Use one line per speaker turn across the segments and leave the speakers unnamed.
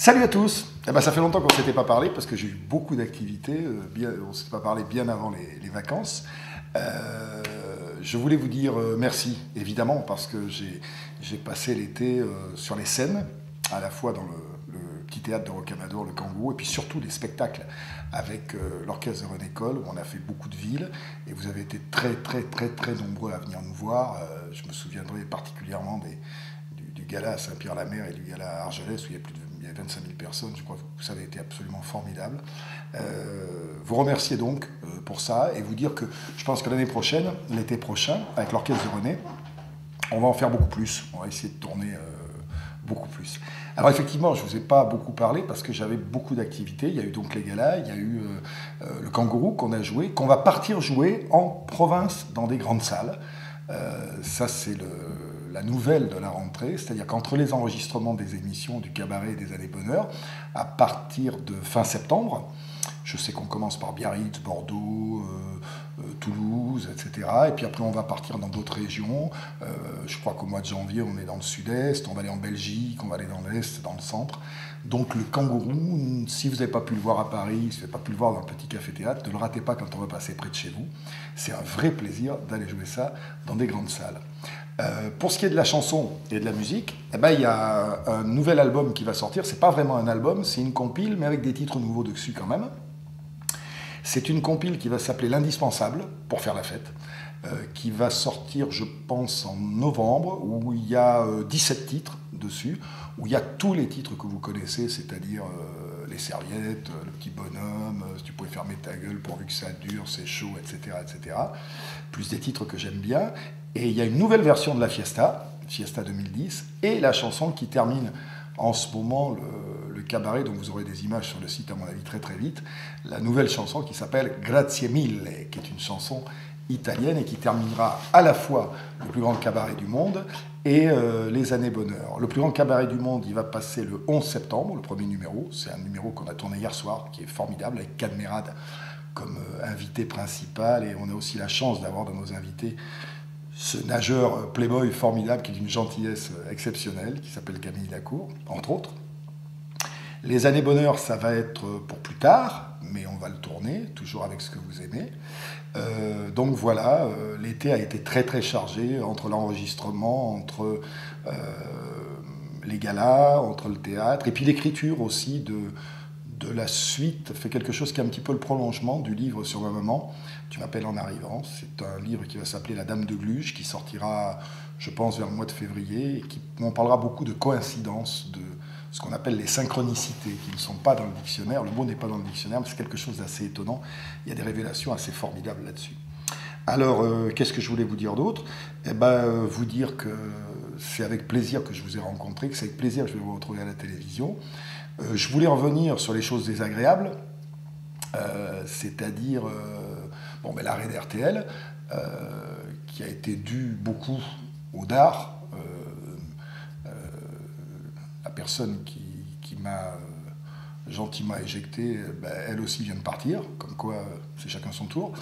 Salut à tous. Eh ben, ça fait longtemps qu'on ne s'était pas parlé parce que j'ai eu beaucoup d'activités. On ne s'était pas parlé bien avant les vacances. Je voulais vous dire merci, évidemment, parce que j'ai passé l'été sur les scènes, à la fois dans le petit théâtre de Rocamadour, le Kangourou, et puis surtout des spectacles avec l'orchestre de René Coll, où on a fait beaucoup de villes, et vous avez été très, très, très, très nombreux à venir nous voir. Je me souviendrai particulièrement du gala à Saint-Pierre-la-Mer et du gala à Argelès, où il y a 25 000 personnes. Je crois que ça avait été absolument formidable. Vous remercier donc pour ça et vous dire que je pense que l'année prochaine, l'été prochain, avec l'orchestre de René, on va en faire beaucoup plus. On va essayer de tourner beaucoup plus. Alors effectivement, je ne vous ai pas beaucoup parlé parce que j'avais beaucoup d'activités. Il y a eu donc les galas, il y a eu le Kangourou qu'on a joué, qu'on va partir jouer en province dans des grandes salles. Ça, c'est la nouvelle de la rentrée, c'est-à-dire qu'entre les enregistrements des émissions du Cabaret et des Années Bonheur, à partir de fin septembre, je sais qu'on commence par Biarritz, Bordeaux, Toulouse, etc. Et puis après, on va partir dans d'autres régions. Je crois qu'au mois de janvier, on est dans le sud-est, on va aller en Belgique, on va aller dans l'est, dans le centre. Donc le Kangourou, si vous n'avez pas pu le voir à Paris, si vous n'avez pas pu le voir dans le petit café-théâtre, ne le ratez pas quand on va passer près de chez vous. C'est un vrai plaisir d'aller jouer ça dans des grandes salles. Pour ce qui est de la chanson et de la musique, eh ben, il y a un nouvel album qui va sortir. C'est pas vraiment un album, c'est une compile, mais avec des titres nouveaux dessus quand même. C'est une compile qui va s'appeler L'Indispensable, pour faire la fête, qui va sortir, je pense, en novembre, où il y a 17 titres dessus, où il y a tous les titres que vous connaissez, c'est-à-dire Les Serviettes, Le Petit Bonhomme, Si tu pouvais fermer ta gueule pourvu que ça dure, C'est chaud, etc., etc. Plus des titres que j'aime bien. Et il y a une nouvelle version de la Fiesta 2010, et la chanson qui termine en ce moment le cabaret, dont vous aurez des images sur le site à mon avis très très vite, la nouvelle chanson qui s'appelle Grazie mille, qui est une chanson italienne et qui terminera à la fois le plus grand cabaret du monde et les Années Bonheur. Le plus grand cabaret du monde, il va passer le 11 septembre, le premier numéro. C'est un numéro qu'on a tourné hier soir, qui est formidable, avec Cadmerade comme invité principal, et on a aussi la chance d'avoir dans nos invités ce nageur playboy formidable qui est d'une gentillesse exceptionnelle, qui s'appelle Camille Lacour, entre autres. Les Années Bonheur, ça va être pour plus tard, mais on va le tourner, toujours avec ce que vous aimez. Donc voilà, l'été a été très très chargé entre l'enregistrement, entre les galas, entre le théâtre, et puis l'écriture aussi de la suite, fait quelque chose qui est un petit peu le prolongement du livre sur ma maman. Tu m'appelles en arrivant. C'est un livre qui va s'appeler La Dame de Gluge, qui sortira, je pense, vers le mois de février, et où on parlera beaucoup de coïncidences, de ce qu'on appelle les synchronicités, qui ne sont pas dans le dictionnaire. Le mot n'est pas dans le dictionnaire, mais c'est quelque chose d'assez étonnant. Il y a des révélations assez formidables là-dessus. Alors, qu'est-ce que je voulais vous dire d'autre? Eh ben, vous dire que c'est avec plaisir que je vous ai rencontré, que c'est avec plaisir que je vais vous retrouver à la télévision. Je voulais revenir sur les choses désagréables, c'est-à-dire l'arrêt d'RTL, qui a été dû beaucoup au dard. La personne qui m'a gentiment éjecté, elle aussi vient de partir, comme quoi c'est chacun son tour.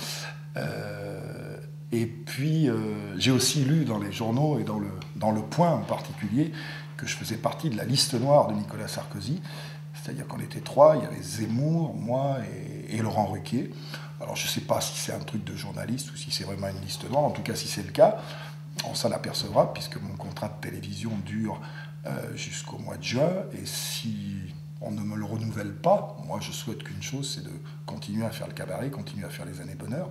Et puis, j'ai aussi lu dans les journaux et dans le Point en particulier que je faisais partie de la liste noire de Nicolas Sarkozy. C'est-à-dire qu'on était trois, il y avait Zemmour, moi et Laurent Ruquier. Alors je ne sais pas si c'est un truc de journaliste ou si c'est vraiment une liste noire. En tout cas, si c'est le cas, on s'en apercevra puisque mon contrat de télévision dure jusqu'au mois de juin. Et si on ne me le renouvelle pas, moi je souhaite qu'une chose, c'est de continuer à faire le cabaret, continuer à faire les Années Bonheur.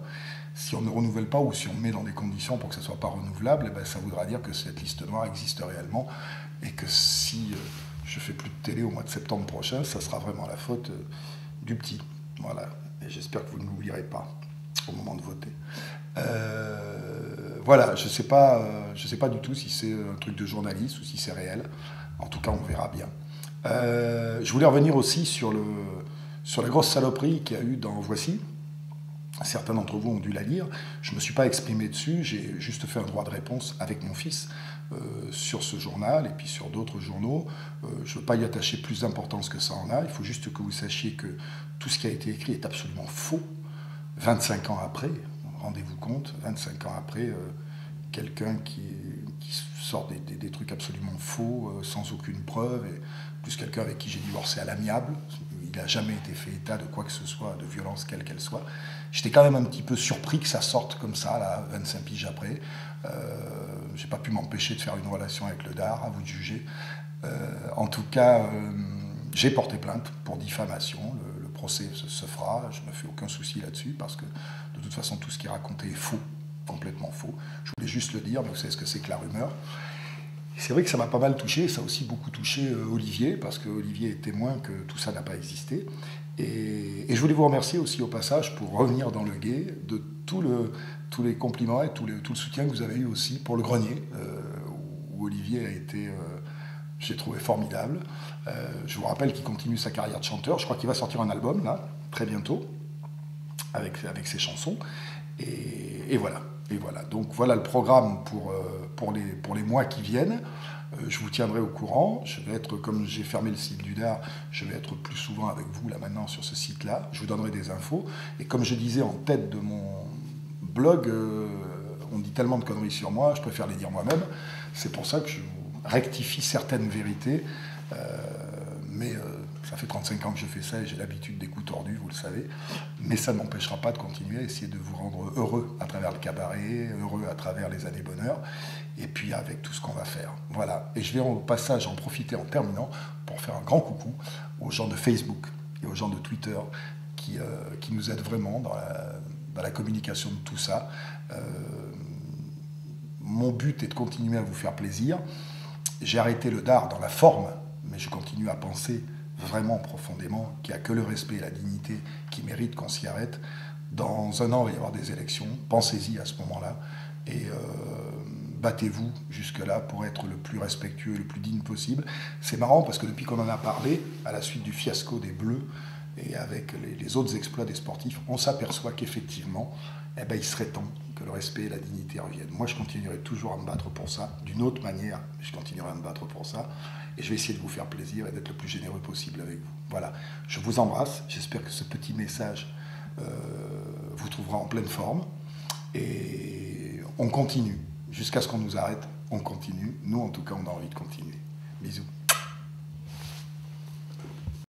Si on ne renouvelle pas ou si on met dans des conditions pour que ça ne soit pas renouvelable, ça voudra dire que cette liste noire existe réellement et que si je fais plus de télé au mois de septembre prochain, ça sera vraiment la faute du petit. Voilà. Et j'espère que vous ne l'oublierez pas au moment de voter. Voilà, je sais pas du tout si c'est un truc de journaliste ou si c'est réel. En tout cas, on verra bien. Je voulais revenir aussi sur la grosse saloperie qu'il y a eu dans Voici. Certains d'entre vous ont dû la lire. Je ne me suis pas exprimé dessus, j'ai juste fait un droit de réponse avec mon fils sur ce journal et puis sur d'autres journaux. Je ne veux pas y attacher plus d'importance que ça en a. Il faut juste que vous sachiez que tout ce qui a été écrit est absolument faux. 25 ans après, rendez-vous compte, 25 ans après, quelqu'un qui sortent des trucs absolument faux, sans aucune preuve, et plus quelqu'un avec qui j'ai divorcé à l'amiable. Il n'a jamais été fait état de quoi que ce soit, de violence quelle qu'elle soit. J'étais quand même un petit peu surpris que ça sorte comme ça, là, 25 piges après. J'ai pas pu m'empêcher de faire une relation avec le DAR, à vous de juger. En tout cas, j'ai porté plainte pour diffamation. Le procès se fera, je ne me fais aucun souci là-dessus, parce que de toute façon, tout ce qui est raconté est faux, complètement faux. Je voulais juste le dire, mais vous savez ce que c'est que la rumeur. C'est vrai que ça m'a pas mal touché, ça a aussi beaucoup touché Olivier, parce que Olivier est témoin que tout ça n'a pas existé. Et je voulais vous remercier aussi au passage, pour revenir dans le guet, de tous les compliments et tout le soutien que vous avez eu aussi pour le grenier, où Olivier a été, j'ai trouvé formidable. Je vous rappelle qu'il continue sa carrière de chanteur, je crois qu'il va sortir un album, là, très bientôt, avec ses chansons. Et voilà. Et voilà, donc voilà le programme pour les mois qui viennent. Je vous tiendrai au courant. Je vais être, comme j'ai fermé le site du DAR, je vais être plus souvent avec vous là maintenant sur ce site-là. Je vous donnerai des infos. Et comme je disais en tête de mon blog, on dit tellement de conneries sur moi, je préfère les dire moi-même. C'est pour ça que je rectifie certaines vérités. Mais ça fait 35 ans que je fais ça et j'ai l'habitude des coups tordus, vous le savez. Mais ça ne m'empêchera pas de continuer à essayer de vous rendre heureux à travers le cabaret, heureux à travers les années bonheur, et puis avec tout ce qu'on va faire. Voilà. Et je vais au passage en profiter en terminant pour faire un grand coucou aux gens de Facebook et aux gens de Twitter qui nous aident vraiment dans la communication de tout ça. Mon but est de continuer à vous faire plaisir. J'ai arrêté le DAR dans la forme, mais je continue à penser vraiment profondément qu'il n'y a que le respect et la dignité qui méritent qu'on s'y arrête. Dans un an, il va y avoir des élections. Pensez-y à ce moment-là. Et battez-vous jusque-là pour être le plus respectueux et le plus digne possible. C'est marrant parce que depuis qu'on en a parlé, à la suite du fiasco des Bleus et avec les autres exploits des sportifs, on s'aperçoit qu'effectivement, il serait temps que le respect et la dignité reviennent. Moi, je continuerai toujours à me battre pour ça, d'une autre manière, je continuerai à me battre pour ça, et je vais essayer de vous faire plaisir et d'être le plus généreux possible avec vous. Voilà, je vous embrasse, j'espère que ce petit message vous trouvera en pleine forme, et on continue, jusqu'à ce qu'on nous arrête, on continue. Nous, en tout cas, on a envie de continuer. Bisous.